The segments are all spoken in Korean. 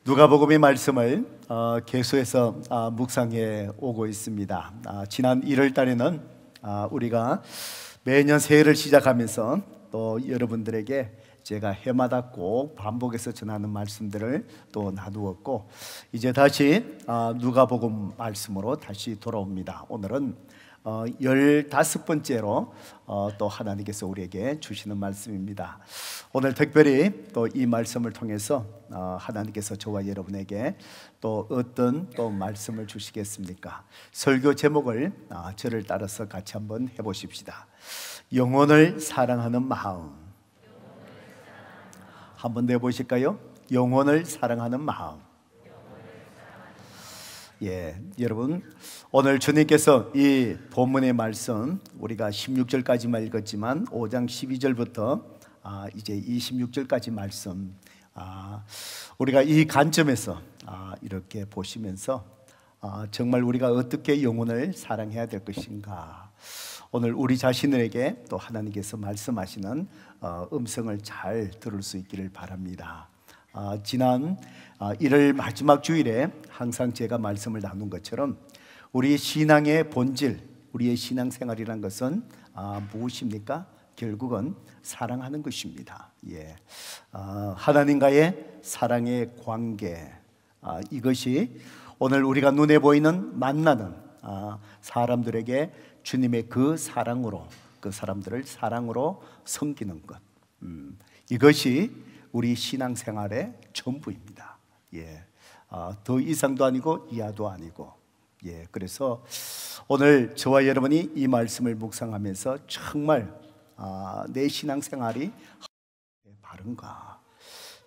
누가복음의 말씀을 계속해서 묵상해 오고 있습니다. 지난 1월 달에는 우리가 매년 새해를 시작하면서 또 여러분들에게 제가 해마다 꼭 반복해서 전하는 말씀들을 또 나누었고, 이제 다시 누가복음 말씀으로 다시 돌아옵니다. 오늘은 15번째로 또 하나님께서 우리에게 주시는 말씀입니다. 오늘 특별히 또 이 말씀을 통해서 하나님께서 저와 여러분에게 또 어떤 또 말씀을 주시겠습니까? 설교 제목을 저를 따라서 같이 한번 해보십시다. 영혼을 사랑하는 마음. 한번 내보실까요? 영혼을 사랑하는 마음. 여러분, 오늘 주님께서 이 본문의 말씀 우리가 16절까지만 읽었지만 5장 12절부터 이제 26절까지 말씀 우리가 이 관점에서 이렇게 보시면서 정말 우리가 어떻게 영혼을 사랑해야 될 것인가, 오늘 우리 자신에게 또 하나님께서 말씀하시는 음성을 잘 들을 수 있기를 바랍니다. 지난 1월 마지막 주일에 항상 제가 말씀을 나눈 것처럼 우리의 신앙의 본질, 우리의 신앙생활이란 것은 무엇입니까? 결국은 사랑하는 것입니다. 하나님과의 사랑의 관계, 이것이 오늘 우리가 눈에 보이는 만나는 사람들에게 주님의 그 사랑으로, 그 사람들을 사랑으로 섬기는 것, 이것이 우리 신앙생활의 전부입니다. 더 이상도 아니고 이하도 아니고. 그래서 오늘 저와 여러분이 이 말씀을 묵상하면서 정말 내 신앙생활이 바른가,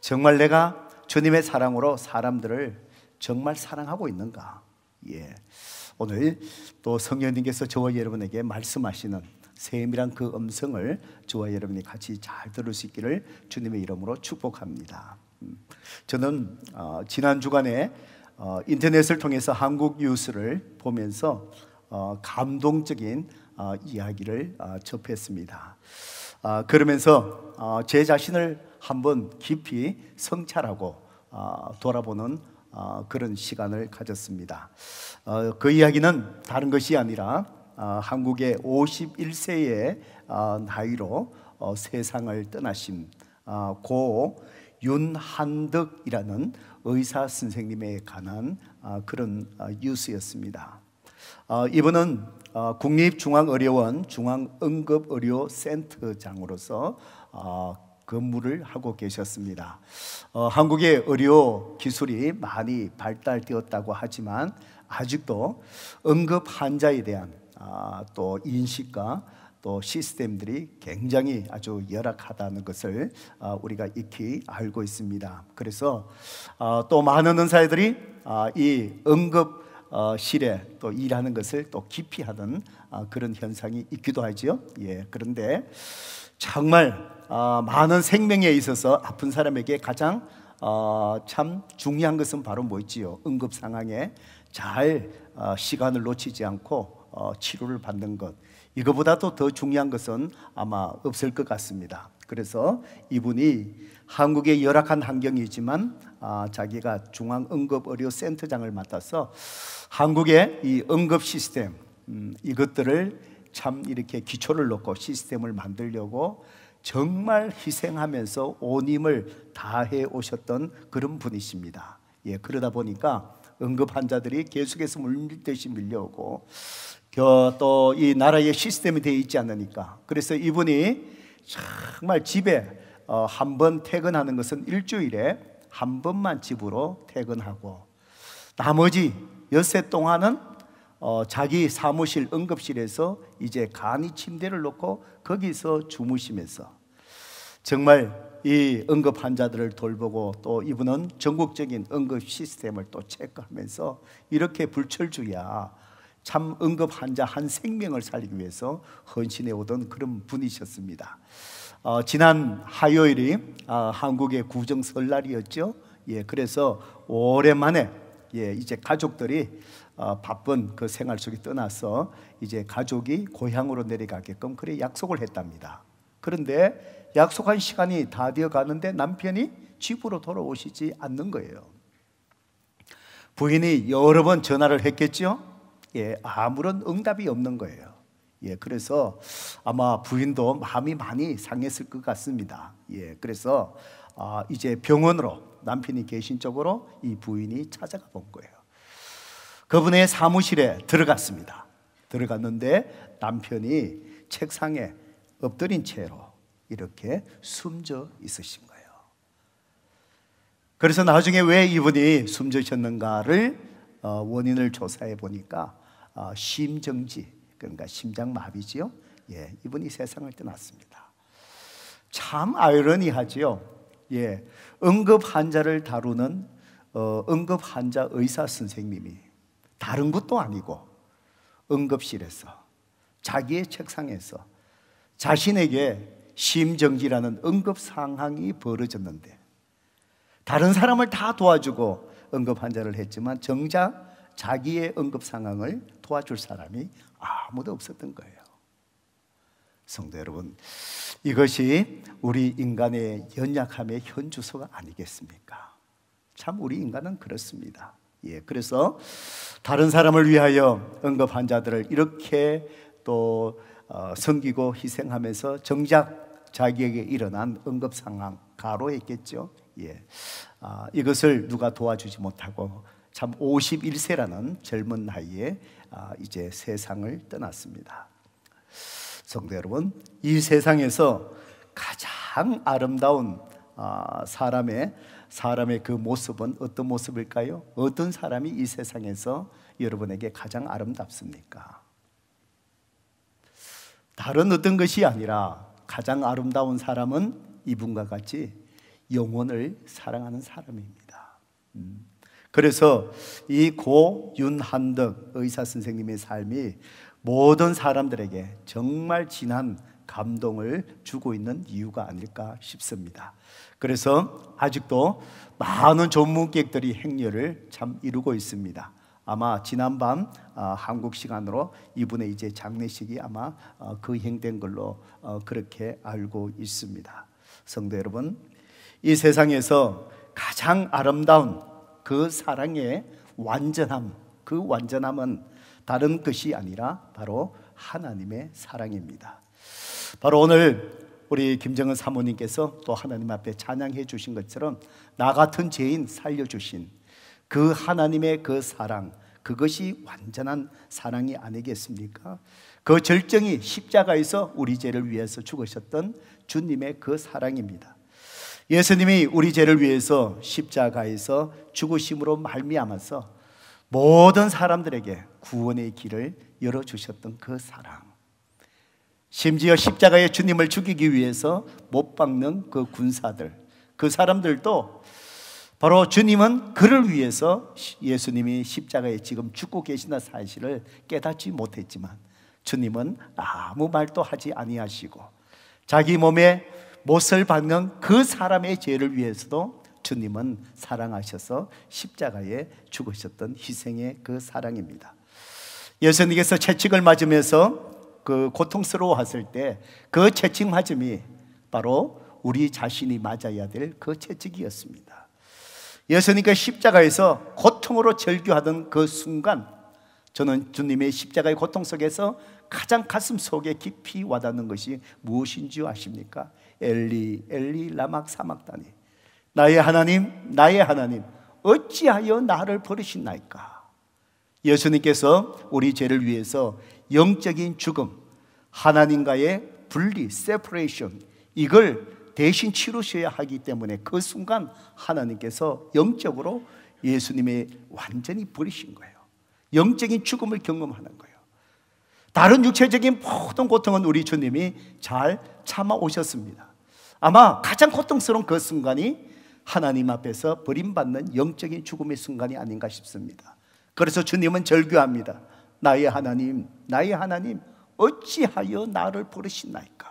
정말 내가 주님의 사랑으로 사람들을 정말 사랑하고 있는가. 오늘 또 성령님께서 저와 여러분에게 말씀하시는 세밀한 그 음성을 저와 여러분이 같이 잘 들을 수 있기를 주님의 이름으로 축복합니다. 저는 지난 주간에 인터넷을 통해서 한국 뉴스를 보면서 감동적인 이야기를 접했습니다. 그러면서 제 자신을 한번 깊이 성찰하고 돌아보는 그런 시간을 가졌습니다. 그 이야기는 다른 것이 아니라 한국의 51세의 나이로 세상을 떠나신 고 윤한덕이라는 의사 선생님에 관한 그런 뉴스였습니다. 이분은 국립중앙의료원 중앙응급의료센터장으로서 근무를 하고 계셨습니다. 한국의 의료 기술이 많이 발달되었다고 하지만 아직도 응급 환자에 대한 또 인식과 또 시스템들이 굉장히 아주 열악하다는 것을 우리가 익히 알고 있습니다. 그래서 또 많은 의사들이 이 응급실에 또 일하는 것을 또 기피하는 그런 현상이 있기도 하죠. 그런데 정말 많은 생명에 있어서 아픈 사람에게 가장 참 중요한 것은 바로 뭐였지요? 응급 상황에 잘 시간을 놓치지 않고 치료를 받는 것, 이거보다도 더 중요한 것은 아마 없을 것 같습니다. 그래서 이분이 한국의 열악한 환경이지만 자기가 중앙응급의료센터장을 맡아서 한국의 이 응급 시스템, 이것들을 참 이렇게 기초를 놓고 시스템을 만들려고 정말 희생하면서 온 힘을 다해 오셨던 그런 분이십니다. 그러다 보니까 응급 환자들이 계속해서 물밀듯이 밀려오고 또 이 나라의 시스템이 되어 있지 않으니까, 그래서 이분이 정말 집에 한 번 퇴근하는 것은 일주일에 한 번만 집으로 퇴근하고 나머지 엿새 동안은 자기 사무실 응급실에서 이제 간이 침대를 놓고 거기서 주무시면서 정말 이 응급 환자들을 돌보고, 또 이분은 전국적인 응급 시스템을 또 체크하면서 이렇게 불철주야 참 응급 환자 한 생명을 살리기 위해서 헌신해 오던 그런 분이셨습니다. 지난 화요일이 한국의 구정 설날이었죠. 그래서 오랜만에 이제 가족들이 바쁜 그 생활 속에 떠나서 이제 가족이 고향으로 내려가게끔 그래 약속을 했답니다. 그런데 약속한 시간이 다 되어 가는데 남편이 집으로 돌아오시지 않는 거예요. 부인이 여러 번 전화를 했겠죠? 예, 아무런 응답이 없는 거예요. 예, 그래서 아마 부인도 마음이 많이 상했을 것 같습니다. 예, 그래서 이제 병원으로, 남편이 계신 쪽으로 이 부인이 찾아가 본 거예요. 그분의 사무실에 들어갔습니다. 들어갔는데 남편이 책상에 엎드린 채로 이렇게 숨져 있으신 거예요. 그래서 나중에 왜 이분이 숨지셨는가를 원인을 조사해 보니까 심정지, 그러니까 심장마비지요. 예, 이분이 세상을 떠났습니다. 참 아이러니하지요. 예, 응급 환자를 다루는 응급 환자 의사 선생님이 다른 것도 아니고 응급실에서 자기의 책상에서 자신에게 심정지라는 응급 상황이 벌어졌는데 다른 사람을 다 도와주고 응급 환자를 했지만 정작 자기의 응급 상황을 도와줄 사람이 아무도 없었던 거예요. 성도 여러분, 이것이 우리 인간의 연약함의 현주소가 아니겠습니까? 참 우리 인간은 그렇습니다. 예, 그래서 다른 사람을 위하여 응급 환자들을 이렇게 또 섬기고 희생하면서 정작 자기에게 일어난 응급 상황 가로했겠죠. 예, 이것을 누가 도와주지 못하고 참 51세라는 젊은 나이에 이제 세상을 떠났습니다. 성도 여러분, 이 세상에서 가장 아름다운 사람의 그 모습은 어떤 모습일까요? 어떤 사람이 이 세상에서 여러분에게 가장 아름답습니까? 다른 어떤 것이 아니라 가장 아름다운 사람은 이분과 같이 영혼을 사랑하는 사람입니다. 그래서 이 고 윤한덕 의사 선생님의 삶이 모든 사람들에게 정말 진한 감동을 주고 있는 이유가 아닐까 싶습니다. 그래서 아직도 많은 전문객들이 행렬을 참 이루고 있습니다. 아마 지난밤 한국 시간으로 이분의 이제 장례식이 아마 거행된 걸로 그렇게 알고 있습니다. 성도 여러분, 이 세상에서 가장 아름다운 그 사랑의 완전함, 그 완전함은 다른 것이 아니라 바로 하나님의 사랑입니다. 바로 오늘 우리 김정은 사모님께서 또 하나님 앞에 찬양해 주신 것처럼 나 같은 죄인 살려주신 그 하나님의 그 사랑, 그것이 완전한 사랑이 아니겠습니까? 그 절정이 십자가에서 우리 죄를 위해서 죽으셨던 주님의 그 사랑입니다. 예수님이 우리 죄를 위해서 십자가에서 죽으심으로 말미암아서 모든 사람들에게 구원의 길을 열어주셨던 그 사랑, 심지어 십자가에 주님을 죽이기 위해서 못 박는 그 군사들, 그 사람들도 바로 주님은 그를 위해서 예수님이 십자가에 지금 죽고 계시는 사실을 깨닫지 못했지만 주님은 아무 말도 하지 아니하시고 자기 몸에 못을 박는 그 사람의 죄를 위해서도 주님은 사랑하셔서 십자가에 죽으셨던 희생의 그 사랑입니다. 예수님께서 채찍을 맞으면서 그 고통스러워했을 때 그 채찍 맞음이 바로 우리 자신이 맞아야 될 그 채찍이었습니다. 예수님께서 십자가에서 고통으로 절규하던 그 순간, 저는 주님의 십자가의 고통 속에서 가장 가슴 속에 깊이 와닿는 것이 무엇인지 아십니까? 엘리 엘리 라막 사막다니, 나의 하나님 나의 하나님 어찌하여 나를 버리시나이까. 예수님께서 우리 죄를 위해서 영적인 죽음, 하나님과의 분리, 세퍼레이션, 이걸 대신 치르셔야 하기 때문에 그 순간 하나님께서 영적으로 예수님의 완전히 버리신 거예요. 영적인 죽음을 경험하는 거예요. 다른 육체적인 모든 고통은 우리 주님이 잘 참아 오셨습니다. 아마 가장 고통스러운 그 순간이 하나님 앞에서 버림받는 영적인 죽음의 순간이 아닌가 싶습니다. 그래서 주님은 절규합니다. 나의 하나님 나의 하나님 어찌하여 나를 버리시나이까.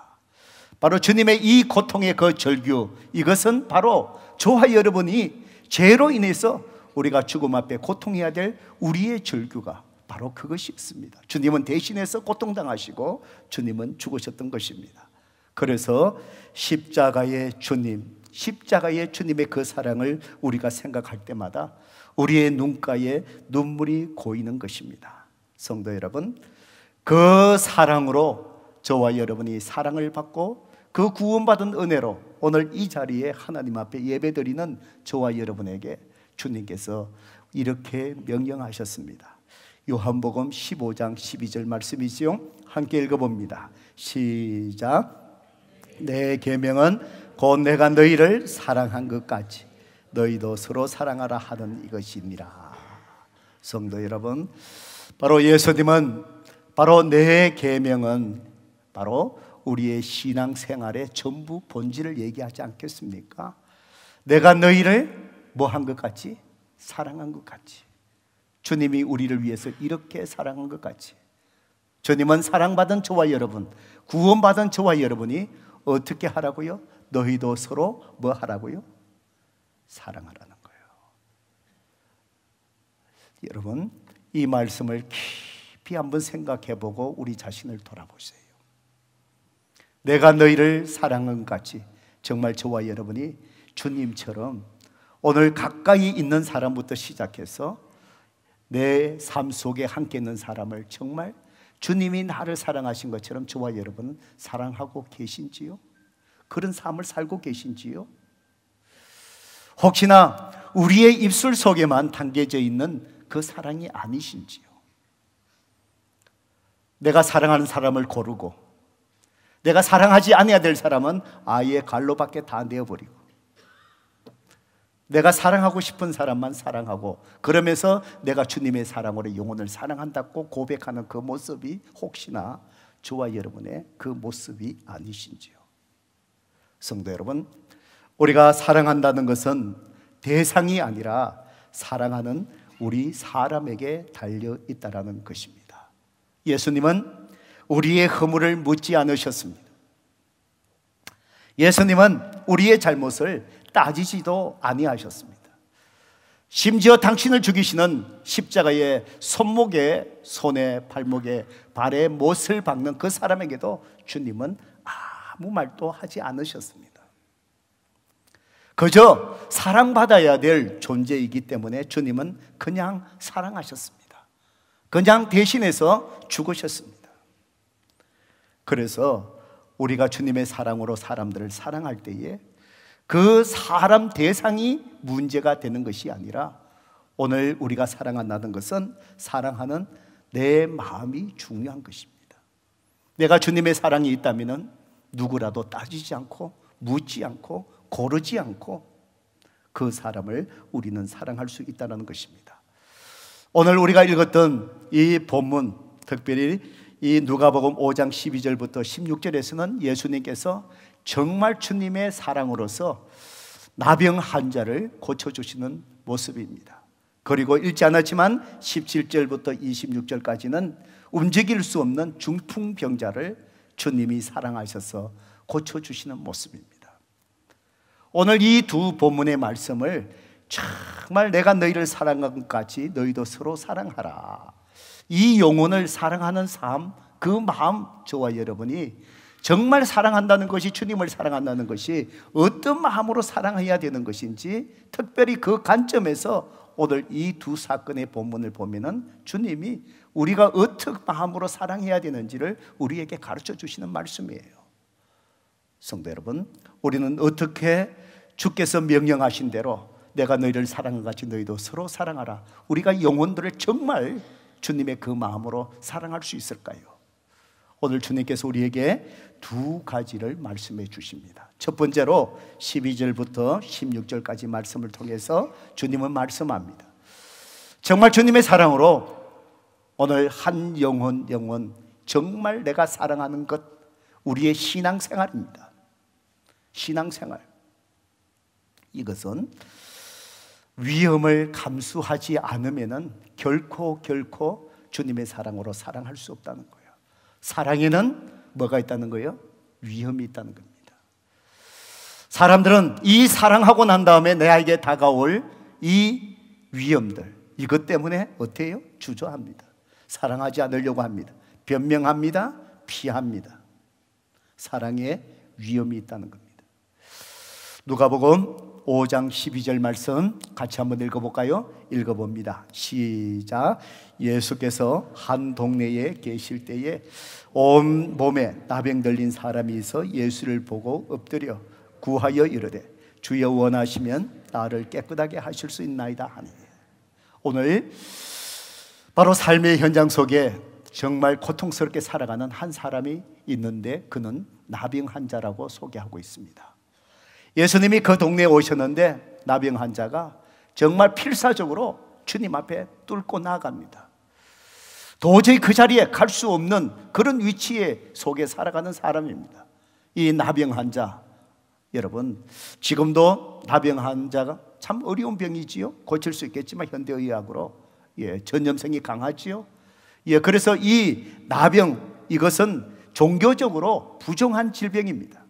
바로 주님의 이 고통의 그 절규, 이것은 바로 저와 여러분이 죄로 인해서 우리가 죽음 앞에 고통해야 될 우리의 절규가 바로 그것이었습니다. 주님은 대신해서 고통당하시고 주님은 죽으셨던 것입니다. 그래서 십자가의 주님, 십자가의 주님의 그 사랑을 우리가 생각할 때마다 우리의 눈가에 눈물이 고이는 것입니다. 성도 여러분, 그 사랑으로 저와 여러분이 사랑을 받고 그 구원받은 은혜로 오늘 이 자리에 하나님 앞에 예배드리는 저와 여러분에게 주님께서 이렇게 명령하셨습니다. 요한복음 15장 12절 말씀이지요. 함께 읽어봅니다. 시작. 내 계명은 곧 내가 너희를 사랑한 것 같이 너희도 서로 사랑하라 하는 이것이니라. 성도 여러분, 바로 예수님은 바로 내 계명은 바로 우리의 신앙생활의 전부 본질을 얘기하지 않겠습니까? 내가 너희를 뭐 한 것 같이? 사랑한 것 같이. 주님이 우리를 위해서 이렇게 사랑한 것 같이 주님은 사랑받은 저와 여러분, 구원받은 저와 여러분이 어떻게 하라고요? 너희도 서로 뭐 하라고요? 사랑하라는 거예요. 여러분, 이 말씀을 깊이 한번 생각해보고 우리 자신을 돌아보세요. 내가 너희를 사랑한 것 같이 정말 저와 여러분이 주님처럼 오늘 가까이 있는 사람부터 시작해서 내 삶 속에 함께 있는 사람을 정말 주님이 나를 사랑하신 것처럼 저와 여러분은 사랑하고 계신지요? 그런 삶을 살고 계신지요? 혹시나 우리의 입술 속에만 담겨져 있는 그 사랑이 아니신지요? 내가 사랑하는 사람을 고르고 내가 사랑하지 않아야 될 사람은 아예 갈로 밖에 다 내어버리고 내가 사랑하고 싶은 사람만 사랑하고 그러면서 내가 주님의 사랑으로 영혼을 사랑한다고 고백하는 그 모습이 혹시나 저와 여러분의 그 모습이 아니신지요? 성도 여러분, 우리가 사랑한다는 것은 대상이 아니라 사랑하는 우리 사람에게 달려 있다는 것입니다. 예수님은 우리의 허물을 묻지 않으셨습니다. 예수님은 우리의 잘못을 따지지도 아니하셨습니다. 심지어 당신을 죽이시는 십자가의 손목에, 손에, 발목에, 발에 못을 박는 그 사람에게도 주님은 아무 말도 하지 않으셨습니다. 그저 사랑받아야 될 존재이기 때문에 주님은 그냥 사랑하셨습니다. 그냥 대신해서 죽으셨습니다. 그래서 우리가 주님의 사랑으로 사람들을 사랑할 때에 그 사람 대상이 문제가 되는 것이 아니라 오늘 우리가 사랑한다는 것은 사랑하는 내 마음이 중요한 것입니다. 내가 주님의 사랑이 있다면 누구라도 따지지 않고 묻지 않고 고르지 않고 그 사람을 우리는 사랑할 수 있다는 것입니다. 오늘 우리가 읽었던 이 본문, 특별히 이 누가복음 5장 12절부터 16절에서는 예수님께서 정말 주님의 사랑으로서 나병 환자를 고쳐주시는 모습입니다. 그리고 읽지 않았지만 17절부터 26절까지는 움직일 수 없는 중풍병자를 주님이 사랑하셔서 고쳐주시는 모습입니다. 오늘 이 두 본문의 말씀을 정말 내가 너희를 사랑한 것 같이 너희도 서로 사랑하라, 이 영혼을 사랑하는 삶, 그 마음, 저와 여러분이 정말 사랑한다는 것이, 주님을 사랑한다는 것이 어떤 마음으로 사랑해야 되는 것인지, 특별히 그 관점에서 오늘 이 두 사건의 본문을 보면은 주님이 우리가 어떤 마음으로 사랑해야 되는지를 우리에게 가르쳐 주시는 말씀이에요. 성도 여러분, 우리는 어떻게 주께서 명령하신 대로 내가 너희를 사랑한 같이 너희도 서로 사랑하라, 우리가 영혼들을 정말 주님의 그 마음으로 사랑할 수 있을까요? 오늘 주님께서 우리에게 두 가지를 말씀해 주십니다. 첫 번째로 12절부터 16절까지 말씀을 통해서 주님은 말씀합니다. 정말 주님의 사랑으로 오늘 한 영혼 정말 내가 사랑하는 것, 우리의 신앙생활입니다. 신앙생활, 이것은 위험을 감수하지 않으면은 결코 주님의 사랑으로 사랑할 수 없다는 거예요. 사랑에는 뭐가 있다는 거예요? 위험이 있다는 겁니다. 사람들은 이 사랑하고 난 다음에 내게 다가올 이 위험들, 이것 때문에 어떻게 해요? 주저합니다. 사랑하지 않으려고 합니다. 변명합니다. 피합니다. 사랑에 위험이 있다는 겁니다. 누가복음 5장 12절 말씀 같이 한번 읽어볼까요? 읽어봅니다. 시작. 예수께서 한 동네에 계실 때에 온 몸에 나병 들린 사람이 있어 예수를 보고 엎드려 구하여 이르되 주여 원하시면 나를 깨끗하게 하실 수 있나이다 하니. 오늘 바로 삶의 현장 속에 정말 고통스럽게 살아가는 한 사람이 있는데 그는 나병 환자라고 소개하고 있습니다. 예수님이 그 동네에 오셨는데 나병 환자가 정말 필사적으로 주님 앞에 뚫고 나아갑니다. 도저히 그 자리에 갈 수 없는 그런 위치에 속에 살아가는 사람입니다. 이 나병 환자, 여러분 지금도 나병 환자가 참 어려운 병이지요. 고칠 수 있겠지만 현대의학으로 전염성이 강하지요. 그래서 이 나병, 이것은 종교적으로 부정한 질병입니다.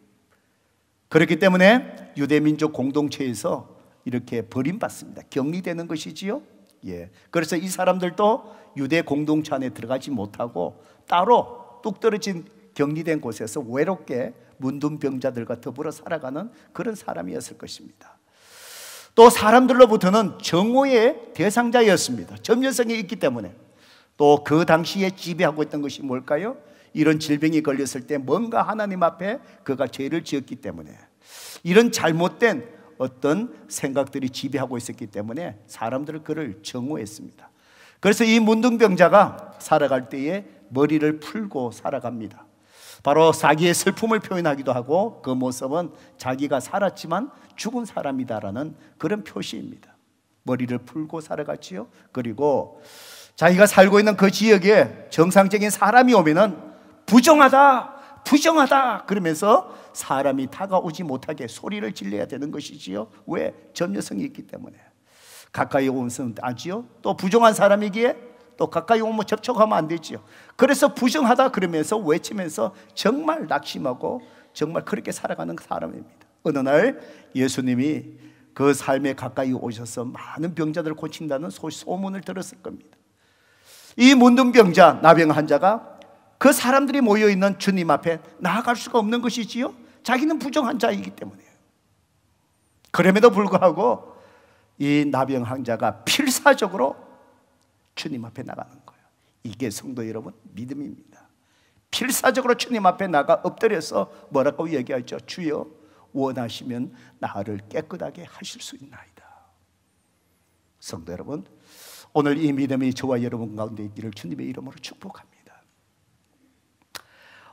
그렇기 때문에 유대민족 공동체에서 이렇게 버림받습니다. 격리되는 것이지요. 그래서 이 사람들도 유대 공동체 안에 들어가지 못하고 따로 뚝 떨어진 격리된 곳에서 외롭게 문둥병자들과 더불어 살아가는 그런 사람이었을 것입니다. 또 사람들로부터는 정오의 대상자였습니다. 점연성이 있기 때문에. 또 그 당시에 지배하고 있던 것이 뭘까요? 이런 질병이 걸렸을 때 뭔가 하나님 앞에 그가 죄를 지었기 때문에, 이런 잘못된 어떤 생각들이 지배하고 있었기 때문에 사람들은 그를 정오했습니다. 그래서 이 문둥병자가 살아갈 때에 머리를 풀고 살아갑니다. 바로 자기의 슬픔을 표현하기도 하고 그 모습은 자기가 살았지만 죽은 사람이다라는 그런 표시입니다. 머리를 풀고 살아갔지요. 그리고 자기가 살고 있는 그 지역에 정상적인 사람이 오면은 부정하다, 부정하다 그러면서 사람이 다가오지 못하게 소리를 질러야 되는 것이지요. 왜? 점유성이 있기 때문에. 가까이 오면 아지요. 또 부정한 사람이기에 또 가까이 오면 접촉하면 안 되지요. 그래서 부정하다 그러면서 외치면서 정말 낙심하고 정말 그렇게 살아가는 사람입니다. 어느 날 예수님이 그 삶에 가까이 오셔서 많은 병자들을 고친다는 소문을 들었을 겁니다. 이 문둥병자, 나병 환자가 그 사람들이 모여있는 주님 앞에 나아갈 수가 없는 것이지요. 자기는 부정한 자이기 때문에요. 그럼에도 불구하고 이 나병 환자가 필사적으로 주님 앞에 나가는 거예요. 이게 성도 여러분, 믿음입니다. 필사적으로 주님 앞에 나가 엎드려서 뭐라고 얘기하죠? 주여 원하시면 나를 깨끗하게 하실 수 있나이다. 성도 여러분, 오늘 이 믿음이 저와 여러분 가운데 있기를 주님의 이름으로 축복합니다.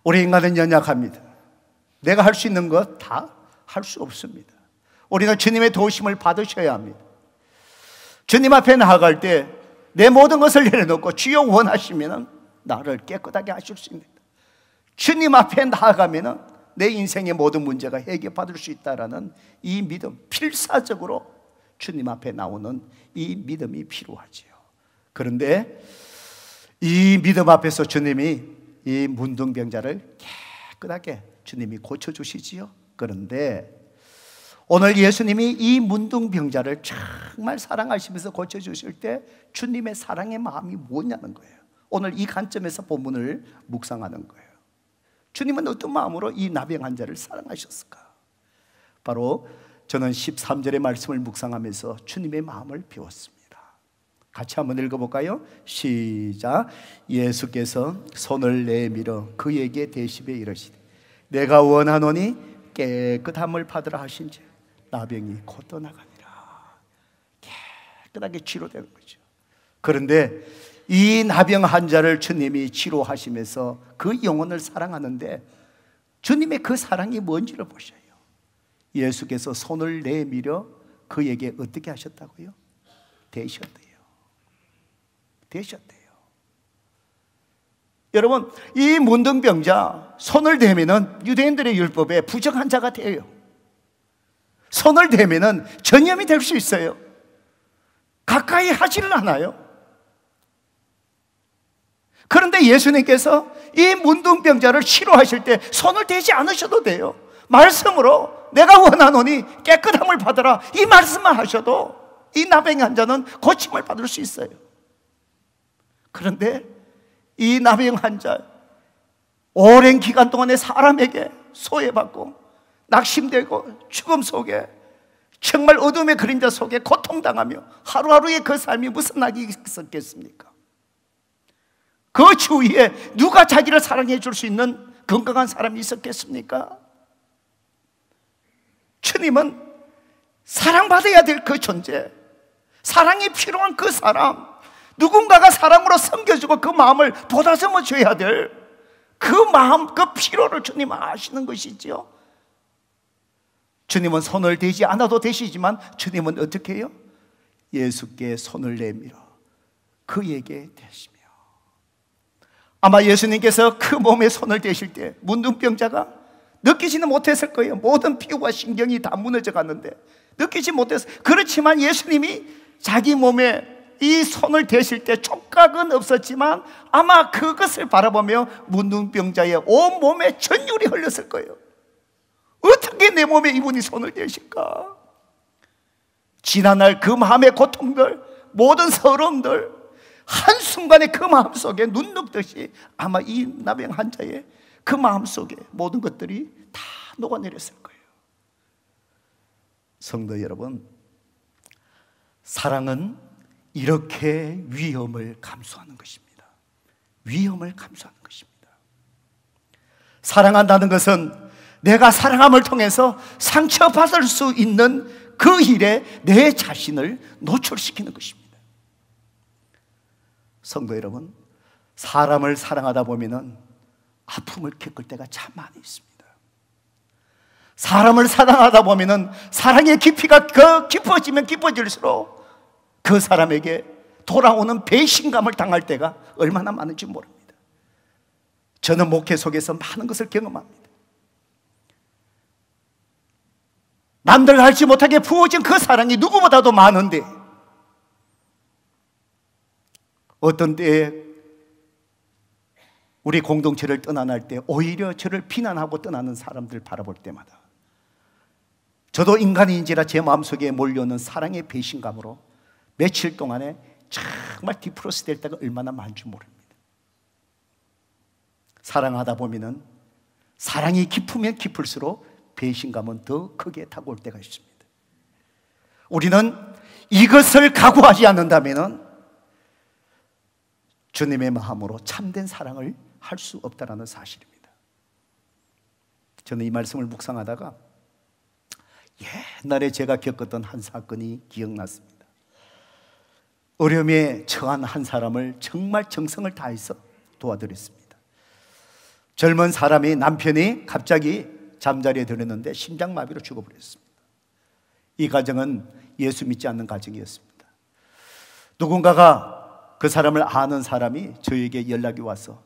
우리 인간은 연약합니다. 내가 할 수 있는 것 다 할 수 없습니다. 우리는 주님의 도우심을 받으셔야 합니다. 주님 앞에 나아갈 때 내 모든 것을 내려놓고 주여 원하시면 나를 깨끗하게 하실 수 있습니다. 주님 앞에 나아가면 내 인생의 모든 문제가 해결받을 수 있다는 이 믿음, 필사적으로 주님 앞에 나오는 이 믿음이 필요하지요. 그런데 이 믿음 앞에서 주님이 이 문둥병자를 깨끗하게 주님이 고쳐주시지요. 그런데 오늘 예수님이 이 문둥병자를 정말 사랑하시면서 고쳐주실 때 주님의 사랑의 마음이 뭐냐는 거예요. 오늘 이 관점에서 본문을 묵상하는 거예요. 주님은 어떤 마음으로 이 나병 환자를 사랑하셨을까? 바로 저는 13절의 말씀을 묵상하면서 주님의 마음을 배웠습니다. 같이 한번 읽어볼까요? 시작. 예수께서 손을 내밀어 그에게 대십에 이르시되 내가 원하노니 깨끗함을 받으라 하신지 나병이 곧 떠나가니라. 깨끗하게 치료되는 거죠. 그런데 이 나병 환자를 주님이 치료하시면서 그 영혼을 사랑하는데 주님의 그 사랑이 뭔지를 보셔요. 예수께서 손을 내밀어 그에게 어떻게 하셨다고요? 대셨대요. 대셨대요. 여러분, 이 문둥병자 손을 대면은 유대인들의 율법에 부정한 자가 돼요. 손을 대면은 전염이 될 수 있어요. 가까이 하지를 않아요. 그런데 예수님께서 이 문둥병자를 치료하실 때 손을 대지 않으셔도 돼요. 말씀으로 내가 원하노니 깨끗함을 받아라, 이 말씀만 하셔도 이 나병 환자는 고침을 받을 수 있어요. 그런데 이 나병 환자 오랜 기간 동안에 사람에게 소외받고 낙심되고 죽음 속에, 정말 어둠의 그림자 속에 고통당하며 하루하루의 그 삶이 무슨 낙이 있었겠습니까? 그 주위에 누가 자기를 사랑해 줄 수 있는 건강한 사람이 있었겠습니까? 주님은 사랑받아야 될 그 존재, 사랑이 필요한 그 사람, 누군가가 사랑으로 섬겨주고 그 마음을 보다듬어 줘야 될 그 마음, 그 필요를 주님은 아시는 것이지요. 주님은 손을 대지 않아도 되시지만 주님은 어떻게 해요? 예수께 손을 내밀어 그에게 대시며. 아마 예수님께서 그 몸에 손을 대실 때 문둥병자가 느끼지는 못했을 거예요. 모든 피부와 신경이 다 무너져 갔는데 느끼지 못했어요. 그렇지만 예수님이 자기 몸에 이 손을 대실 때 촉각은 없었지만 아마 그것을 바라보며 문둥병자의 온 몸에 전율이 흘렀을 거예요. 어떻게 내 몸에 이분이 손을 대실까? 지난날 그 마음의 고통들, 모든 서러움들 한순간에 그 마음속에 눈 녹듯이 아마 이 나병 환자의 그 마음속에 모든 것들이 다 녹아내렸을 거예요. 성도 여러분, 사랑은 이렇게 위험을 감수하는 것입니다. 위험을 감수하는 것입니다. 사랑한다는 것은 내가 사랑함을 통해서 상처받을 수 있는 그 일에 내 자신을 노출시키는 것입니다. 성도 여러분, 사람을 사랑하다 보면은 아픔을 겪을 때가 참 많이 있습니다. 사람을 사랑하다 보면은 사랑의 깊이가 깊어지면 깊어질수록 그 사람에게 돌아오는 배신감을 당할 때가 얼마나 많은지 모릅니다. 저는 목회 속에서 많은 것을 경험합니다. 남들 알지 못하게 부어진 그 사랑이 누구보다도 많은데 어떤 때에 우리 공동체를 떠나날 때 오히려 저를 비난하고 떠나는 사람들 바라볼 때마다 저도 인간인지라 제 마음속에 몰려오는 사랑의 배신감으로 며칠 동안에 정말 디프로스 될 때가 얼마나 많은 줄 모릅니다. 사랑하다 보면은 사랑이 깊으면 깊을수록 배신감은 더 크게 다가올 때가 있습니다. 우리는 이것을 각오하지 않는다면은 주님의 마음으로 참된 사랑을 할 수 없다는 사실입니다. 저는 이 말씀을 묵상하다가 옛날에 제가 겪었던 한 사건이 기억났습니다. 어려움에 처한 한 사람을 정말 정성을 다해서 도와드렸습니다. 젊은 사람이 남편이 갑자기 잠자리에 들었는데 심장마비로 죽어버렸습니다. 이 가정은 예수 믿지 않는 가정이었습니다. 누군가가 그 사람을 아는 사람이 저에게 연락이 와서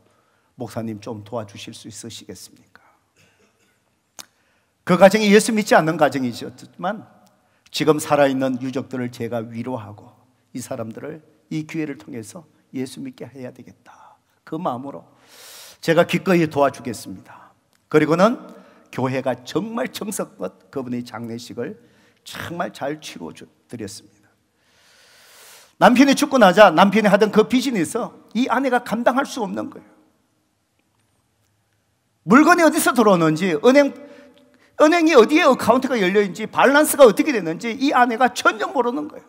목사님 좀 도와주실 수 있으시겠습니까? 그 가정이 예수 믿지 않는 가정이었지만 지금 살아있는 유족들을 제가 위로하고 이 사람들을 이 기회를 통해서 예수 믿게 해야 되겠다, 그 마음으로 제가 기꺼이 도와주겠습니다. 그리고는 교회가 정말 정성껏 그분의 장례식을 정말 잘 치러드렸습니다. 남편이 죽고 나자 남편이 하던 그 비즈니스 이 아내가 감당할 수 없는 거예요. 물건이 어디서 들어오는지, 은행이 어디에 어카운트가 열려있는지, 밸런스가 어떻게 되는지 이 아내가 전혀 모르는 거예요.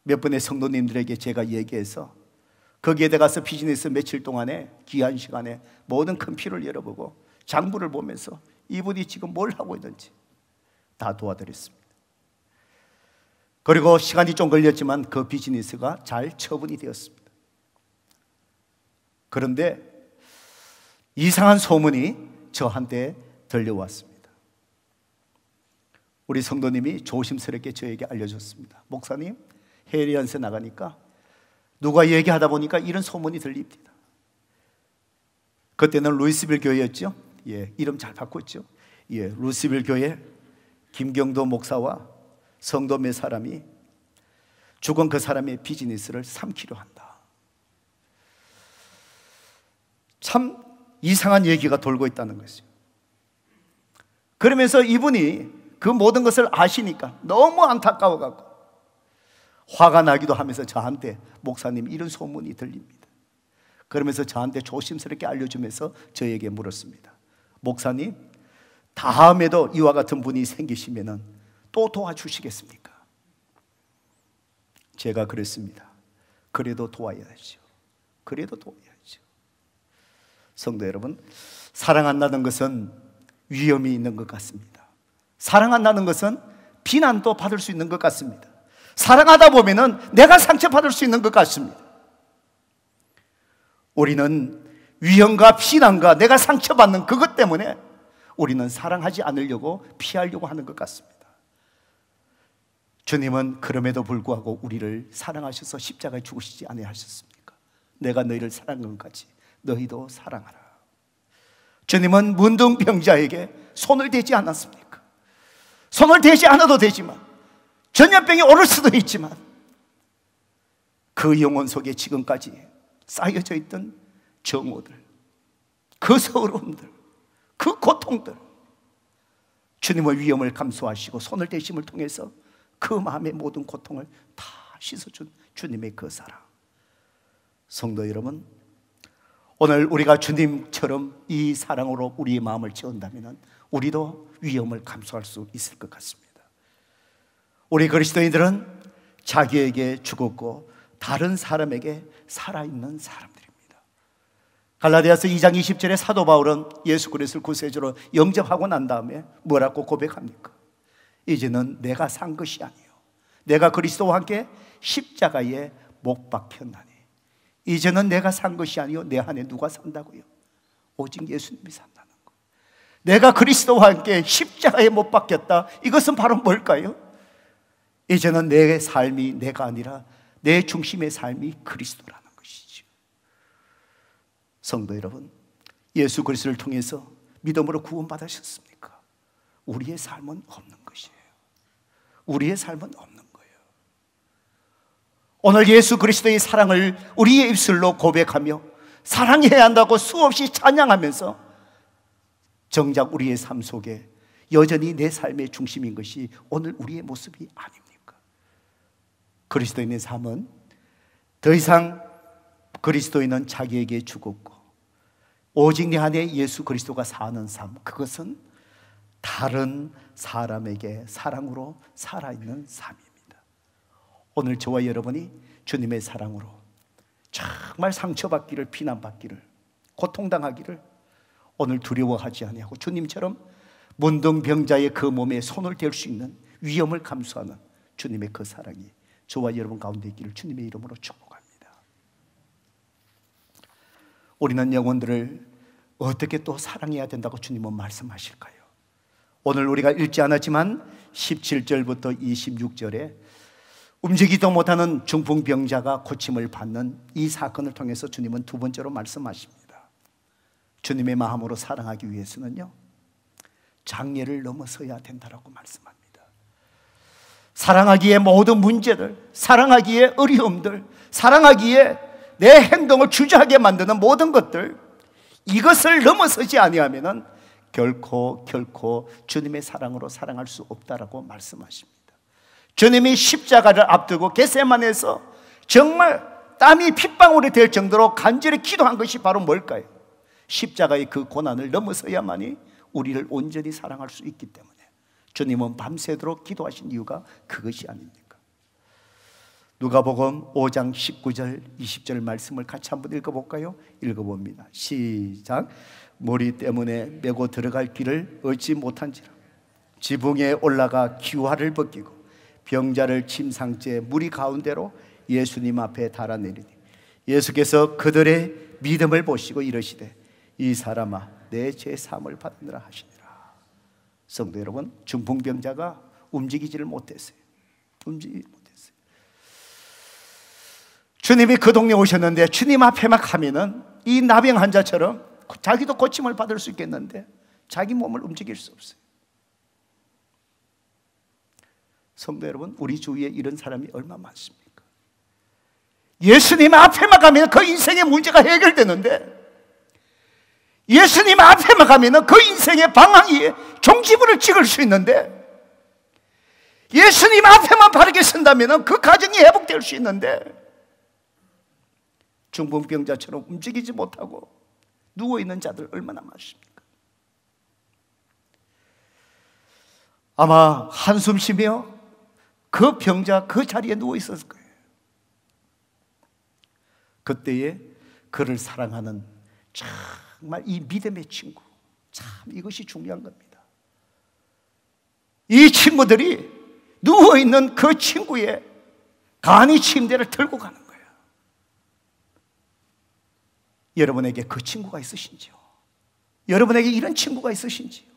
몇 번의 성도님들에게 제가 얘기해서 거기에 들어가서 비즈니스 며칠 동안에 귀한 시간에 모든 컴퓨터를 열어보고 장부를 보면서 이분이 지금 뭘 하고 있는지 다 도와드렸습니다. 그리고 시간이 좀 걸렸지만 그 비즈니스가 잘 처분이 되었습니다. 그런데 이상한 소문이 저한테 들려왔습니다. 우리 성도님이 조심스럽게 저에게 알려줬습니다. 목사님, 해외 연세 나가니까 누가 얘기하다 보니까 이런 소문이 들립니다. 그때는 루이스빌 교회였죠. 이름 잘 바꿨죠. 루이스빌 교회 김경도 목사와 성도 몇 사람이 죽은 그 사람의 비즈니스를 삼키려 한다. 참 이상한 얘기가 돌고 있다는 것이죠. 그러면서 이분이 그 모든 것을 아시니까 너무 안타까워갖고 화가 나기도 하면서 저한테 목사님 이런 소문이 들립니다. 그러면서 저한테 조심스럽게 알려주면서 저에게 물었습니다. 목사님, 다음에도 이와 같은 분이 생기시면 또 도와주시겠습니까? 제가 그랬습니다. 그래도 도와야죠. 그래도 도와야죠. 성도 여러분, 사랑한다는 것은 위험이 있는 것 같습니다. 사랑한다는 것은 비난도 받을 수 있는 것 같습니다. 사랑하다 보면은 내가 상처받을 수 있는 것 같습니다. 우리는 위험과 비난과 내가 상처받는 그것 때문에 우리는 사랑하지 않으려고 피하려고 하는 것 같습니다. 주님은 그럼에도 불구하고 우리를 사랑하셔서 십자가에 죽으시지 아니하셨습니까? 내가 너희를 사랑한 것 같이 너희도 사랑하라. 주님은 문둥병자에게 손을 대지 않았습니까? 손을 대지 않아도 되지만, 전염병이 오를 수도 있지만, 그 영혼 속에 지금까지 쌓여져 있던 정오들, 그 서러움들, 그 고통들, 주님의 위험을 감수하시고 손을 대심을 통해서 그 마음의 모든 고통을 다 씻어준 주님의 그 사랑. 성도 여러분, 오늘 우리가 주님처럼 이 사랑으로 우리의 마음을 채운다면 우리도 위험을 감수할 수 있을 것 같습니다. 우리 그리스도인들은 자기에게 죽었고 다른 사람에게 살아있는 사람들입니다. 갈라디아서 2장 20절에 사도 바울은 예수 그리스도를 구세주로 영접하고 난 다음에 뭐라고 고백합니까? 이제는 내가 산 것이 아니요 내가 그리스도와 함께 십자가에 못 박혔나니 이제는 내가 산 것이 아니요 내 안에 누가 산다고요? 오직 예수님이 산다는 것. 내가 그리스도와 함께 십자가에 못 박혔다. 이것은 바로 뭘까요? 이제는 내 삶이 내가 아니라 내 중심의 삶이 그리스도라는 것이죠. 성도 여러분, 예수 그리스도를 통해서 믿음으로 구원받으셨습니까? 우리의 삶은 없는 것이에요. 우리의 삶은 없는 거예요. 오늘 예수 그리스도의 사랑을 우리의 입술로 고백하며 사랑해야 한다고 수없이 찬양하면서 정작 우리의 삶 속에 여전히 내 삶의 중심인 것이 오늘 우리의 모습이 아닙니까? 그리스도인의 삶은 더 이상 그리스도인은 자기에게 죽었고 오직 내 안에 예수 그리스도가 사는 삶, 그것은 다른 사람에게 사랑으로 살아있는 삶입니다. 오늘 저와 여러분이 주님의 사랑으로 정말 상처받기를, 비난받기를, 고통당하기를 오늘 두려워하지 아니하고 주님처럼 문둥병자의 그 몸에 손을 댈 수 있는 위험을 감수하는 주님의 그 사랑이 저와 여러분 가운데 있기를 주님의 이름으로 축복합니다. 우리는 영혼들을 어떻게 또 사랑해야 된다고 주님은 말씀하실까요? 오늘 우리가 읽지 않았지만 17절부터 26절에 움직이지도 못하는 중풍병자가 고침을 받는 이 사건을 통해서 주님은 두 번째로 말씀하십니다. 주님의 마음으로 사랑하기 위해서는요, 장애를 넘어서야 된다라고 말씀합니다. 사랑하기에 모든 문제들, 사랑하기에 어려움들, 사랑하기에 내 행동을 주저하게 만드는 모든 것들, 이것을 넘어서지 아니하면은 결코 주님의 사랑으로 사랑할 수 없다라고 말씀하십니다. 주님이 십자가를 앞두고 겟세마네에서 정말 땀이 핏방울이 될 정도로 간절히 기도한 것이 바로 뭘까요? 십자가의 그 고난을 넘어서야만이 우리를 온전히 사랑할 수 있기 때문에 주님은 밤새도록 기도하신 이유가 그것이 아닙니까? 누가복음 5장 19절 20절 말씀을 같이 한번 읽어볼까요? 읽어봅니다. 시작. 머리 때문에 메고 들어갈 길을 얻지 못한지라 지붕에 올라가 기와를 벗기고 병자를 침상째 무리 가운데로 예수님 앞에 달아내리니 예수께서 그들의 믿음을 보시고 이르시되 이 사람아 내 죄사함을 받느라 하시니라. 성도 여러분, 중풍병자가 움직이지를 못했어요. 움직이지 못했어요. 주님이 그 동네에 오셨는데 주님 앞에만 가면은 이 나병 환자처럼 자기도 고침을 받을 수 있겠는데 자기 몸을 움직일 수 없어요. 성도 여러분, 우리 주위에 이런 사람이 얼마나 많습니까? 예수님 앞에만 가면 그 인생의 문제가 해결되는데 예수님 앞에만 가면 그 인생의 방황 위에 종지부를 찍을 수 있는데 예수님 앞에만 바르게 선다면 그 가정이 회복될 수 있는데 중풍병자처럼 움직이지 못하고 누워있는 자들 얼마나 많습니까? 아마 한숨 쉬며 그 병자 그 자리에 누워 있었을 거예요. 그때에 그를 사랑하는 정말 이 믿음의 친구, 참 이것이 중요한 겁니다. 이 친구들이 누워있는 그 친구의 간이 침대를 들고 가는 거예요. 여러분에게 그 친구가 있으신지요? 여러분에게 이런 친구가 있으신지요?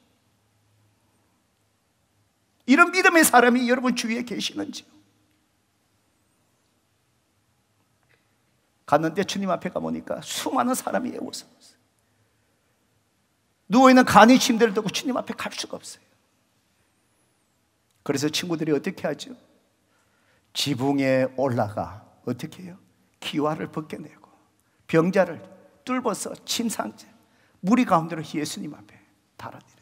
이런 믿음의 사람이 여러분 주위에 계시는지요? 갔는데 주님 앞에 가보니까 수많은 사람이 애워서 누워있는 간이 침대를 두고 주님 앞에 갈 수가 없어요. 그래서 친구들이 어떻게 하죠? 지붕에 올라가 어떻게 해요? 기와를 벗겨내고 병자를 뚫어서 침상째 무리 가운데로 예수님 앞에 달아내렸다.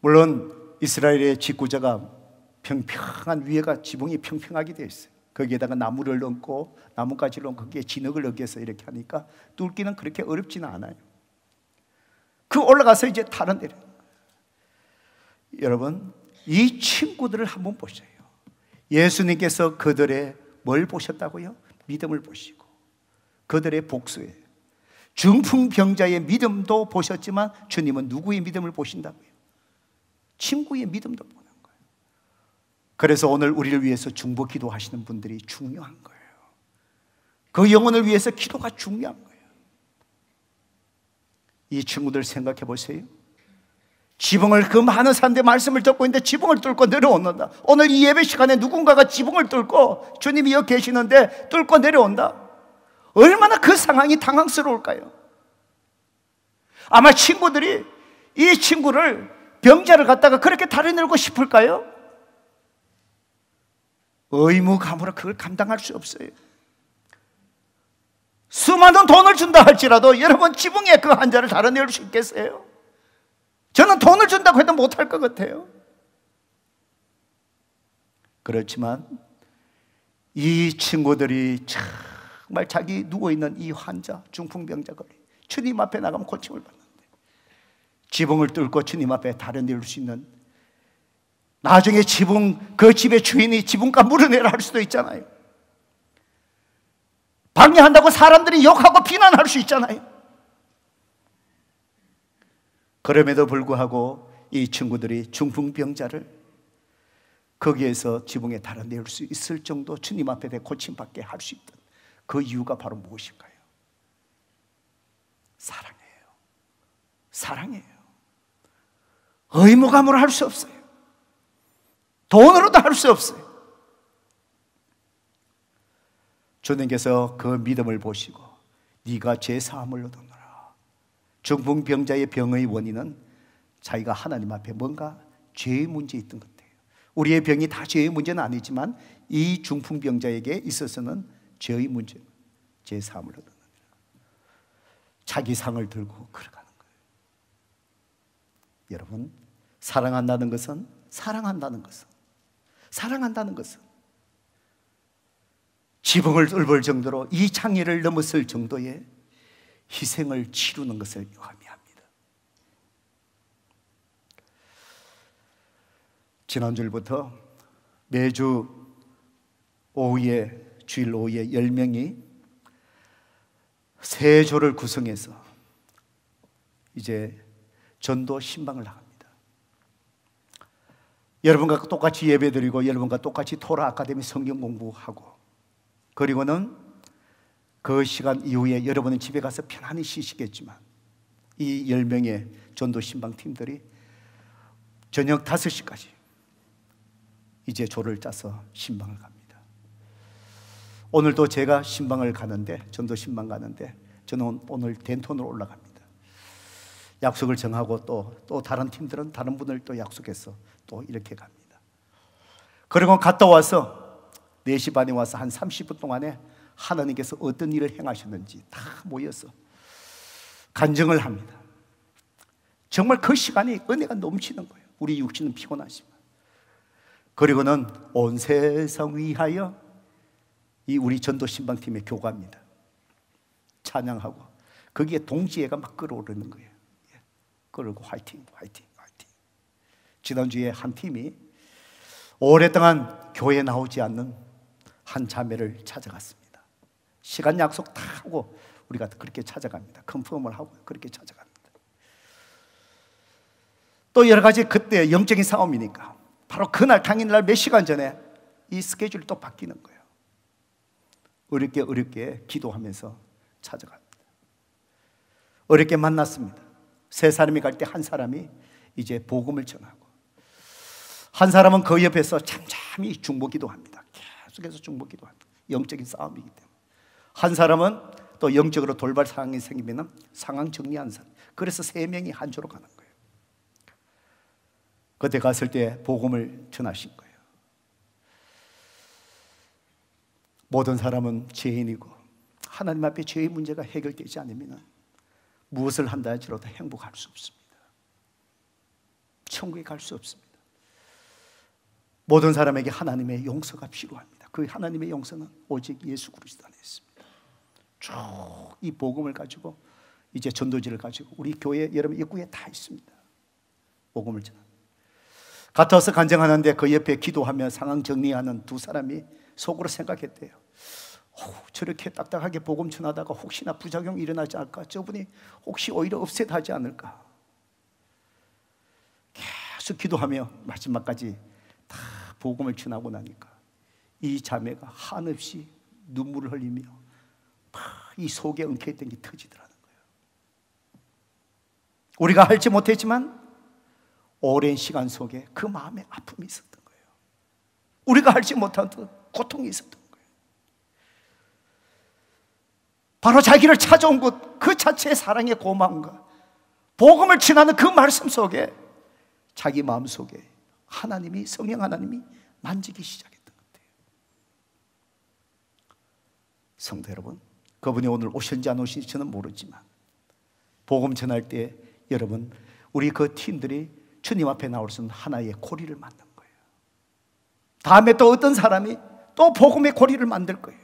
물론 이스라엘의 직구자가 평평한 위에가 지붕이 평평하게 되어 있어요. 거기에다가 나무를 얹고 나뭇가지를 얹고 거기에 진흙을 얹어서 이렇게 하니까 뚫기는 그렇게 어렵지는 않아요. 그 올라가서 이제 달아내려요. 여러분, 이 친구들을 한번 보세요. 예수님께서 그들의 뭘 보셨다고요? 믿음을 보시고 그들의 복수예요. 중풍병자의 믿음도 보셨지만 주님은 누구의 믿음을 보신다고요? 친구의 믿음도 보는 거예요. 그래서 오늘 우리를 위해서 중보 기도하시는 분들이 중요한 거예요. 그 영혼을 위해서 기도가 중요한 거예요. 이 친구들 생각해 보세요. 지붕을 그 많은 사람들의 말씀을 듣고 있는데 지붕을 뚫고 내려온다. 오늘 이 예배 시간에 누군가가 지붕을 뚫고 주님이 여기 계시는데 뚫고 내려온다. 얼마나 그 상황이 당황스러울까요? 아마 친구들이 이 친구를 병자를 갖다가 그렇게 달아내고 싶을까요? 의무감으로 그걸 감당할 수 없어요. 수많은 돈을 준다 할지라도 여러분 지붕에 그 환자를 달아낼 수 있겠어요? 저는 돈을 준다고 해도 못할 것 같아요. 그렇지만 이 친구들이 정말 자기 누워있는 이 환자, 중풍병자가 주님 앞에 나가면 고침을 받는데 지붕을 뚫고 주님 앞에 달아낼 수 있는, 나중에 그 집의 주인이 지붕값 물어내라 할 수도 있잖아요. 방해한다고 사람들이 욕하고 비난할 수 있잖아요. 그럼에도 불구하고 이 친구들이 중풍병자를 거기에서 지붕에 달아낼 수 있을 정도 주님 앞에 대 고침받게 할 수 있던 그 이유가 바로 무엇일까요? 사랑이에요. 사랑이에요. 의무감으로 할 수 없어요. 돈으로도 할 수 없어요. 주님께서 그 믿음을 보시고 네가 죄 사함을 얻었노라. 중풍병자의 병의 원인은 자기가 하나님 앞에 뭔가 죄의 문제에 있던 것 같아요. 우리의 병이 다 죄의 문제는 아니지만 이 중풍병자에게 있어서는 죄의 문제, 죄 사함을 얻었느니라. 자기 상을 들고 걸어가는 거예요. 여러분, 사랑한다는 것은 지붕을 뚫을 정도로 이 창의를 넘었을 정도의 희생을 치르는 것을 의미합니다. 지난주부터 매주 오후에, 주일 오후에 10명이 세 조를 구성해서 이제 전도 신방을 나갑니다. 여러분과 똑같이 예배드리고 여러분과 똑같이 토라 아카데미 성경 공부하고, 그리고는 그 시간 이후에 여러분은 집에 가서 편안히 쉬시겠지만 이 10명의 전도 신방팀들이 저녁 5시까지 이제 조를 짜서 신방을 갑니다. 오늘도 제가 신방을 가는데, 전도 신방 가는데 저는 오늘 덴톤으로 올라갑니다. 약속을 정하고 또 다른 팀들은 다른 분을 또 약속해서 또 이렇게 갑니다. 그리고 갔다 와서 4시 반에 와서 한 30분 동안에 하나님께서 어떤 일을 행하셨는지 다 모여서 간증을 합니다. 정말 그 시간이 은혜가 넘치는 거예요. 우리 육신은 피곤하지만. 그리고는 온 세상 위하여 이 우리 전도 신방팀의 교가입니다. 찬양하고 거기에 동지애가 막 끌어오르는 거예요. 그러고 화이팅, 화이팅, 화이팅. 지난주에 한 팀이 오랫동안 교회에 나오지 않는 한 자매를 찾아갔습니다. 시간 약속 다 하고 우리가 그렇게 찾아갑니다. 컨펌을 하고 그렇게 찾아갑니다. 또 여러 가지 그때 영적인 싸움이니까 바로 그날 당일날 몇 시간 전에 이 스케줄이 또 바뀌는 거예요. 어렵게 기도하면서 찾아갑니다. 어렵게 만났습니다. 세 사람이 갈 때 한 사람이 이제 복음을 전하고, 한 사람은 그 옆에서 잠잠히 중보 기도합니다. 계속해서 중보 기도합니다. 영적인 싸움이기 때문에. 한 사람은 또 영적으로 돌발 상황이 생기면 상황 정리하는 사람. 그래서 세 명이 한 조로 가는 거예요. 그때 갔을 때 복음을 전하신 거예요. 모든 사람은 죄인이고 하나님 앞에 죄의 문제가 해결되지 않으면 무엇을 한다 할지라도 행복할 수 없습니다. 천국에 갈 수 없습니다. 모든 사람에게 하나님의 용서가 필요합니다. 그 하나님의 용서는 오직 예수 그리스도 안에 있습니다. 쭉 이 복음을 가지고 이제 전도지를 가지고 우리 교회 여러분 입구에 다 있습니다. 복음을 전하. 같아서 간증하는데 그 옆에 기도하며 상황 정리하는 두 사람이 속으로 생각했대요. 저렇게 딱딱하게 복음 전하다가 혹시나 부작용이 일어나지 않을까? 저분이 혹시 오히려 업셋하지 않을까? 계속 기도하며 마지막까지 다 복음을 전하고 나니까 이 자매가 한없이 눈물을 흘리며 이 속에 엉켜있던 게 터지더라는 거예요. 우리가 알지 못했지만 오랜 시간 속에 그 마음에 아픔이 있었던 거예요. 우리가 알지 못한 고통이 있었던 거예요. 바로 자기를 찾아온 것 그 자체의 사랑의 고마움과 복음을 전하는 그 말씀 속에 자기 마음 속에 하나님이, 성령 하나님이 만지기 시작했던 것 같아요. 성도 여러분, 그분이 오늘 오셨는지 안 오신지 저는 모르지만 복음 전할 때 여러분 우리 그 팀들이 주님 앞에 나올 수 있는 하나의 고리를 만든 거예요. 다음에 또 어떤 사람이 또 복음의 고리를 만들 거예요.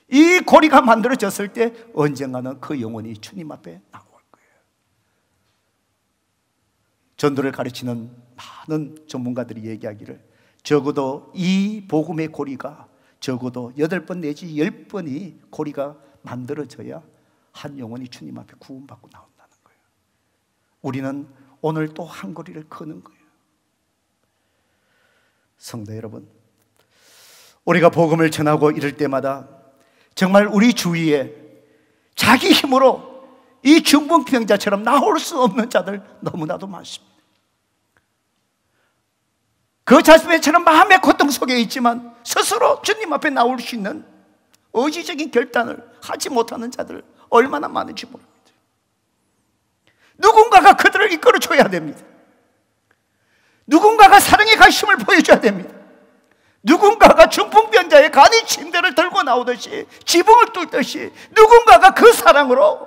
이 고리가 만들어졌을 때 언젠가는 그 영혼이 주님 앞에 나올 거예요. 전도를 가르치는 많은 전문가들이 얘기하기를 적어도 이 복음의 고리가 적어도 8번 내지 10번이 고리가 만들어져야 한 영혼이 주님 앞에 구원받고 나온다는 거예요. 우리는 오늘 또 한 고리를 거는 거예요. 성도 여러분, 우리가 복음을 전하고 이럴 때마다 정말 우리 주위에 자기 힘으로 이 중풍병자처럼 나올 수 없는 자들 너무나도 많습니다. 그 자신처럼 마음의 고통 속에 있지만 스스로 주님 앞에 나올 수 있는 의지적인 결단을 하지 못하는 자들 얼마나 많은지 모릅니다. 누군가가 그들을 이끌어줘야 됩니다. 누군가가 사랑의 관심을 보여줘야 됩니다. 누군가가 중풍병자의 간이 침대를 들고 나오듯이 지붕을 뚫듯이 누군가가 그 사랑으로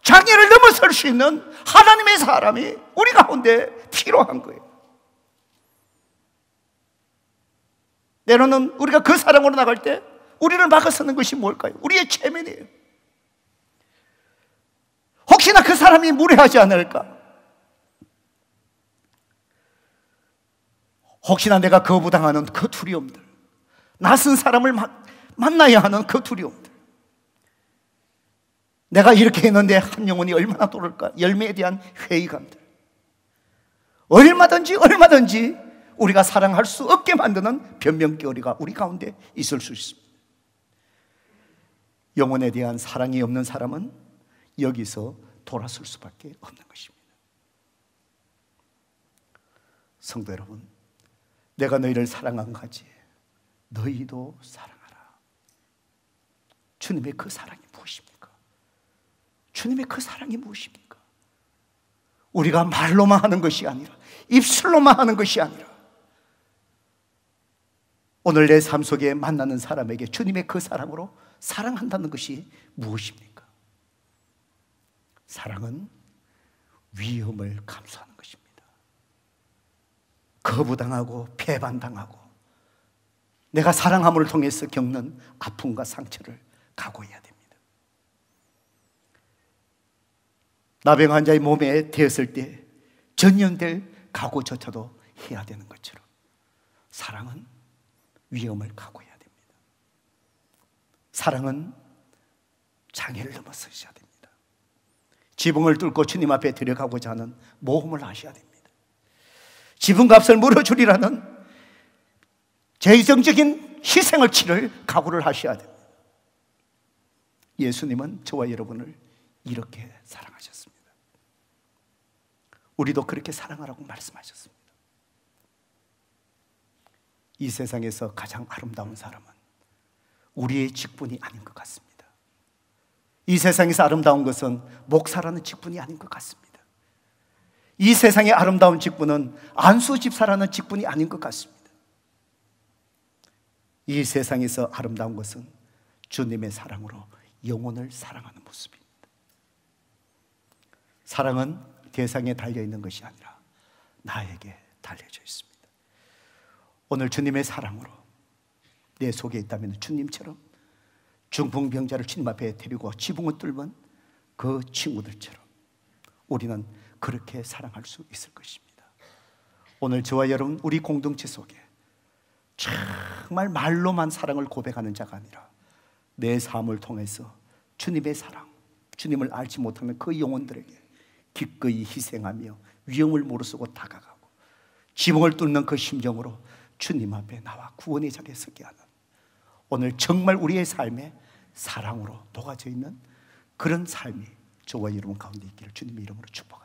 장애를 넘어설 수 있는 하나님의 사람이 우리 가운데 필요한 거예요. 때로는 우리가 그 사랑으로 나갈 때 우리를 막아서는 것이 뭘까요? 우리의 체면이에요. 혹시나 그 사람이 무례하지 않을까? 혹시나 내가 거부당하는 그 두려움들, 낯선 사람을 만나야 하는 그 두려움들, 내가 이렇게 했는데 한 영혼이 얼마나 돌을까? 열매에 대한 회의감들, 얼마든지 우리가 사랑할 수 없게 만드는 변명거리가 우리 가운데 있을 수 있습니다. 영혼에 대한 사랑이 없는 사람은 여기서 돌아설 수밖에 없는 것입니다. 성도 여러분, 내가 너희를 사랑한 가지 너희도 사랑하라. 주님의 그 사랑이 무엇입니까? 주님의 그 사랑이 무엇입니까? 우리가 말로만 하는 것이 아니라, 입술로만 하는 것이 아니라, 오늘 내 삶 속에 만나는 사람에게 주님의 그 사랑으로 사랑한다는 것이 무엇입니까? 사랑은 위험을 감수하는 것입니다. 거부당하고 배반당하고 내가 사랑함을 통해서 겪는 아픔과 상처를 각오해야 됩니다. 나병 환자의 몸에 대었을 때 전염될 각오조차도 해야 되는 것처럼 사랑은 위험을 각오해야 됩니다. 사랑은 장애를 넘어서셔야 됩니다. 지붕을 뚫고 주님 앞에 들어가고자 하는 모험을 하셔야 됩니다. 지붕값을 물어주리라는 재정적인 희생을 치를 각오를 하셔야 됩니다. 예수님은 저와 여러분을 이렇게 사랑하셨습니다. 우리도 그렇게 사랑하라고 말씀하셨습니다. 이 세상에서 가장 아름다운 사람은 우리의 직분이 아닌 것 같습니다. 이 세상에서 아름다운 것은 목사라는 직분이 아닌 것 같습니다. 이 세상의 아름다운 직분은 안수 집사라는 직분이 아닌 것 같습니다. 이 세상에서 아름다운 것은 주님의 사랑으로 영혼을 사랑하는 모습입니다. 사랑은 대상에 달려있는 것이 아니라 나에게 달려져 있습니다. 오늘 주님의 사랑으로 내 속에 있다면 주님처럼 중풍병자를 주님 앞에 데리고 지붕을 뚫은 그 친구들처럼 우리는 그렇게 사랑할 수 있을 것입니다. 오늘 저와 여러분, 우리 공동체 속에 정말 말로만 사랑을 고백하는 자가 아니라 내 삶을 통해서 주님의 사랑, 주님을 알지 못하는 그 영혼들에게 기꺼이 희생하며 위험을 무릅쓰고 다가가고 지붕을 뚫는 그 심정으로 주님 앞에 나와 구원의 자리에 서게 하는, 오늘 정말 우리의 삶에 사랑으로 녹아져 있는 그런 삶이 저와 여러분 가운데 있기를 주님의 이름으로 축복합니다.